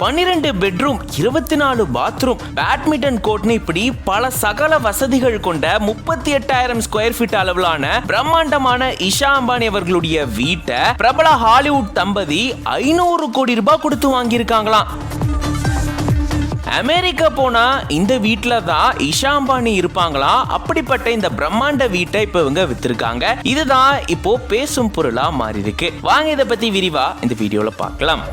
12 bedroom, 24 bathroom, badminton கோர்ட்னு இப்படி பல சகல வசதிகள் கொண்ட 38,000 ஸ்கொயர் ஃபீட் அளவிலான பிரம்மாண்டமான இஷா அம்பானி அவர்களுடைய வீட்டை பிரபல ஹாலிவுட் தம்பதி 500 கோடி ரூபாய் கொடுத்து வாங்கியிருக்காங்களாம். அமெரிக்கா போனா இந்த வீட்டுல தான் இஷா அம்பானி இருப்பாங்களாம். அப்படிப்பட்ட இந்த பிரம்மாண்ட வீட்டை இப்ப இவங்க வித்திருக்காங்க. இதுதான் இப்போ பேசும் பொருளா மாறி இருக்கு. வாங்க இதை பத்தி விரிவா இந்த வீடியோல பார்க்கலாம்.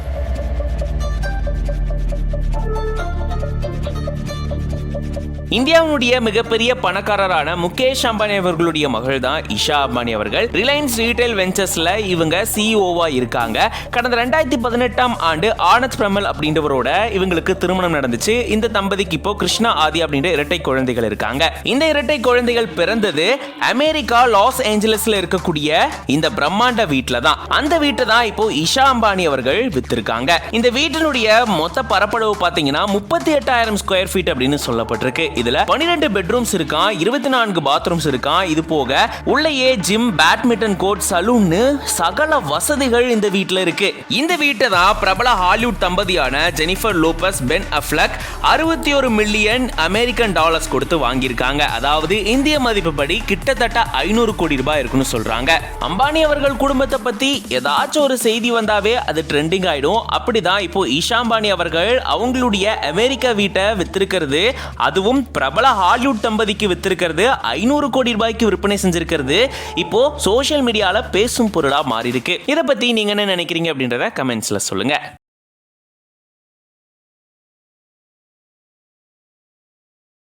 இந்தியாவுடைய மிகப்பெரிய பணக்காரரான முகேஷ் அம்பானி அவர்களுடைய மகள் தான் இஷா அம்பானி அவர்கள். ரிலையன்ஸ் ரீட்டைல் வெஞ்சர்ஸ்ல இவங்க சிஇஓவா இருக்காங்க. கடந்த 2018ஆம் ஆண்டு ஆனந்த் பிரமல் அப்படின்றவரோட இவங்களுக்கு திருமணம் நடந்துச்சு. இந்த தம்பதிக்கு இப்போ கிருஷ்ணா ஆதி அப்படின்ற இரட்டை குழந்தைகள் இருக்காங்க. இந்த இரட்டை குழந்தைகள் பிறந்தது அமெரிக்கா லாஸ் ஏஞ்சலஸ்ல இருக்கக்கூடிய இந்த பிரம்மாண்ட வீட்டுல தான். அந்த வீட்டை தான் இப்போ இஷா அம்பானி அவர்கள் வித்திருக்காங்க. இந்த வீட்டினுடைய மொத்த பரப்பளவு பாத்தீங்கன்னா 38,000 ஸ்கொயர் ஃபீட் அப்படின்னு சொல்லப்பட்டிருக்கு. இதுல 12 பெட்ரூம்ஸ் இருக்கான், 24 பாத்ரூம்ஸ் இருக்கான். இது போக உள்ளேயே ஜிம், பேட்மிண்டன் கோர்ட், சலூன், சகல வசதிகள் இந்த வீட்டுல இருக்கு. இந்த வீட்டை தான் பிரபல ஹாலிவுட் தம்பதியான Jennifer Lopez, Ben Affleck 61 million American dollars கொடுத்து வாங்கியிருக்காங்க. அதாவது இந்திய மதிப்புப்படி கிட்டத்தட்ட 500 கோடி ரூபாய் இருக்குன்னு சொல்றாங்க. அம்பானி அவர்கள் குடும்பத்தை பத்தி ஏதாச்சும் ஒரு செய்தி வந்தாவே அது ட்ரெண்டிங் ஆயிடும். அப்படிதான் இப்போ இஷா அம்பானி அவர்கள் அவங்களுடைய அமெரிக்கா வீட்டை வித்திருக்கிறது, அதுவும் பிரபல ஹாலிவுட் தம்பதிக்கு வித்திருக்கிறது 500 கோடி ரூபாய்க்கு விற்பனை செஞ்சிருக்கிறது இப்போ சோஷியல் மீடியால பேசும் பொருளா மாறி இருக்கு. இதை பத்தி நீங்க என்ன நினைக்கிறீங்க அப்படின்றத கமெண்ட்ஸ்ல சொல்லுங்க.